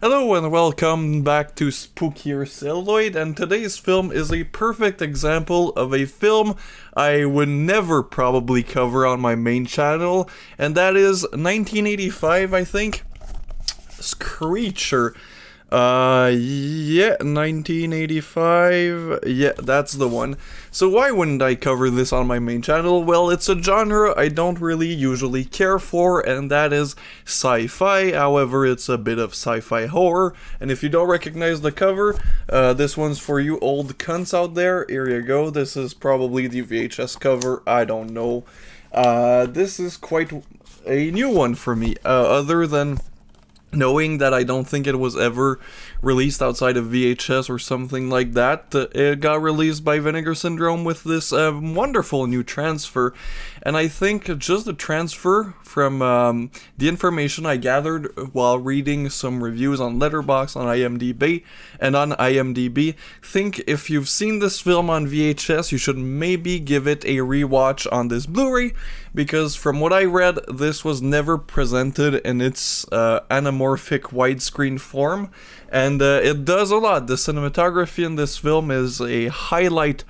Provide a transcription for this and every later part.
Hello and welcome back to Spookier Celluloid, and today's film is a perfect example of a film I would never probably cover on my main channel, and that is 1985, I think, Creature. 1985, yeah, that's the one. So why wouldn't I cover this on my main channel? Well, it's a genre I don't really usually care for, and that is sci-fi. However, it's a bit of sci-fi horror, and if you don't recognize the cover, this one's for you old cunts out there. Here you go. This is probably the VHS cover, I don't know. This is quite a new one for me, other than knowing that I don't think it was ever released outside of VHS or something like that. It got released by Vinegar Syndrome with this wonderful new transfer, and I think just the transfer from the information I gathered while reading some reviews on Letterboxd, on IMDb, think if you've seen this film on VHS, you should maybe give it a rewatch on this Blu-ray, because from what I read, this was never presented in its anamorphic widescreen form, and it does a lot. The cinematography in this film is a highlight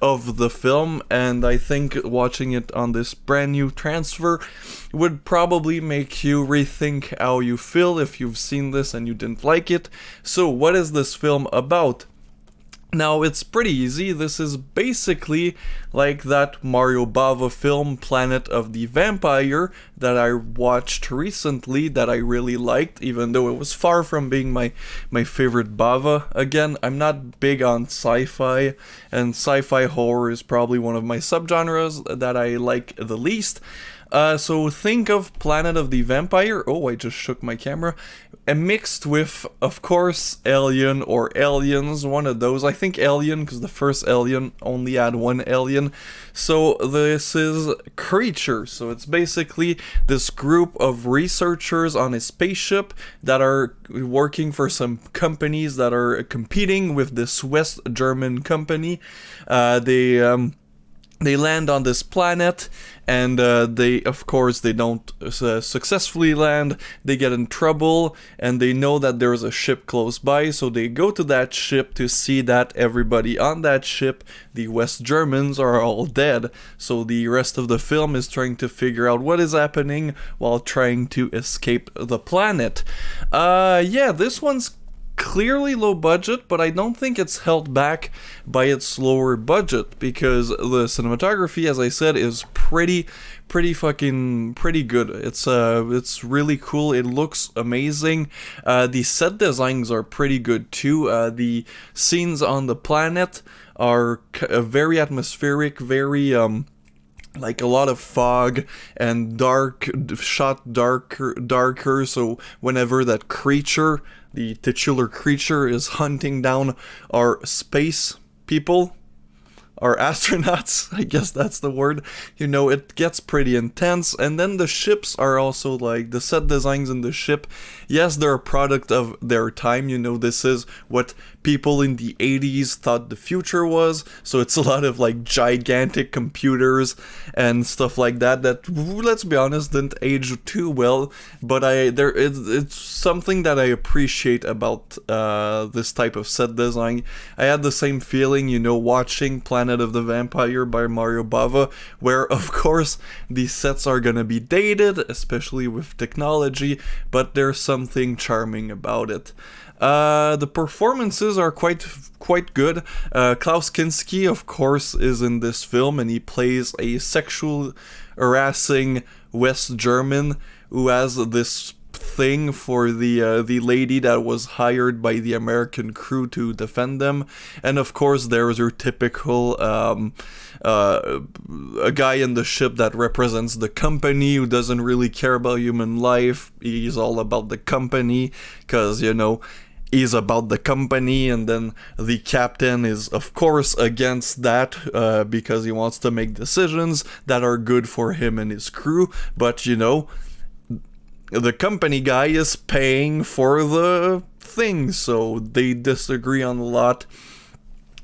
of the film, and I think watching it on this brand new transfer would probably make you rethink how you feel if you've seen this and you didn't like it. So what is this film about? Now, it's pretty easy. This is basically like that Mario Bava film, Planet of the Vampire, that I watched recently that I really liked, even though it was far from being my favorite Bava. Again, I'm not big on sci-fi, and sci-fi horror is probably one of my subgenres that I like the least. So think of Planet of the Vampire. Oh, I just shook my camera. And mixed with, of course, Alien or Aliens, one of those. I think Alien, because the first Alien only had one alien. So this is Creature. So it's basically this group of researchers on a spaceship that are working for some companies that are competing with this West German company. They land on this planet, and they don't successfully land. They get in trouble, and they know that there's a ship close by, so they go to that ship to see that everybody on that ship, the West Germans, are all dead. So the rest of the film is trying to figure out what is happening while trying to escape the planet. This one's clearly low budget, but I don't think it's held back by its lower budget, because the cinematography, as I said, is pretty good. It's really cool. It looks amazing. The set designs are pretty good too. The scenes on the planet are very atmospheric, very like a lot of fog and darker, so whenever that creature, the titular creature, is hunting down our space people, our astronauts, I guess that's the word, it gets pretty intense. And then the ships are also, like, the set designs in the ship, yes, they're a product of their time. This is what people in the 80s thought the future was, so it's a lot of, like, gigantic computers and stuff like that, let's be honest, didn't age too well, but it's something that I appreciate about this type of set design. I had the same feeling, watching Planet of the Vampire by Mario Bava, where, of course, these sets are gonna be dated, especially with technology, but there's something charming about it. The performances are quite good. Klaus Kinski, of course, is in this film, and he plays a sexual harassing West German who has this thing for the lady that was hired by the American crew to defend them. And of course there's your typical a guy in the ship that represents the company, who doesn't really care about human life. He's all about the company, because he's about the company. And then the captain is, of course, against that, because he wants to make decisions that are good for him and his crew. But the company guy is paying for the thing, so they disagree on a lot.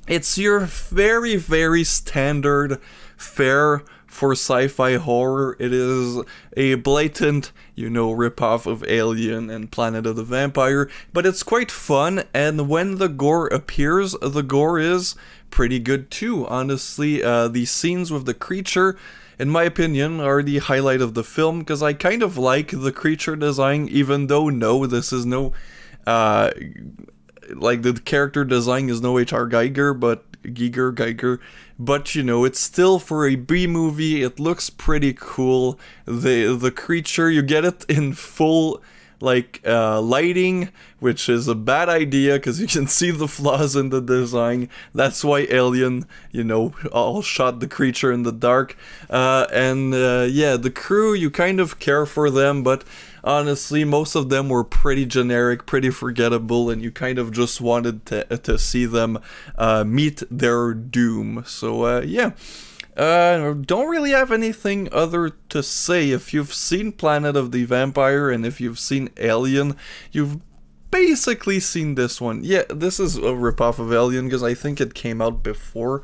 It's your very, very standard fare for sci-fi horror. It is a blatant, you know, ripoff of Alien and Planet of the Vampire, but it's quite fun, and when the gore appears, the gore is pretty good too. Honestly, the scenes with the creature, in my opinion, are the highlight of the film, because I kind of like the creature design, even though, no, this is no, like, the character design is no H.R. Geiger, but you know, it's still, for a B movie, it looks pretty cool. The creature, you get it in full, like, lighting, which is a bad idea because you can see the flaws in the design. That's why Alien, you know, all shot the creature in the dark. Yeah, the crew, you kind of care for them, but honestly, most of them were pretty generic, pretty forgettable, and you kind of just wanted to see them meet their doom. So, yeah. Don't really have anything other to say. If you've seen Planet of the Vampire and if you've seen Alien, you've basically seen this one. Yeah, this is a ripoff of Alien because I think it came out before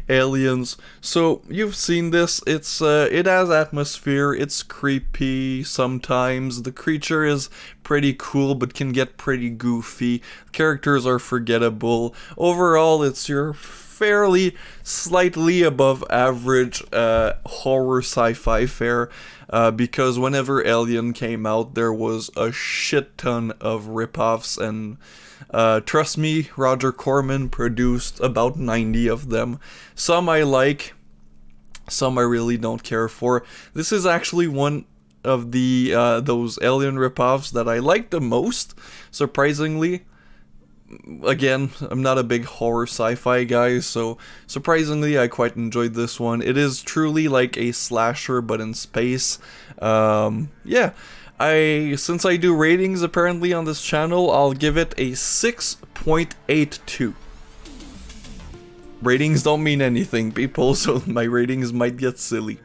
Aliens. So you've seen this. It's it has atmosphere. It's creepy sometimes. The creature is pretty cool but can get pretty goofy. Characters are forgettable. Overall, it's your fairly slightly above average horror sci-fi fare, because whenever Alien came out, there was a shit ton of ripoffs, and trust me, Roger Corman produced about 90 of them. Some I like, some I really don't care for. This is actually one of the those Alien ripoffs that I like the most, surprisingly. Again, I'm not a big horror sci-fi guy, so surprisingly I quite enjoyed this one. It is truly like a slasher but in space. Yeah, since I do ratings apparently on this channel, I'll give it a 6.82. Ratings don't mean anything, people, so my ratings might get silly.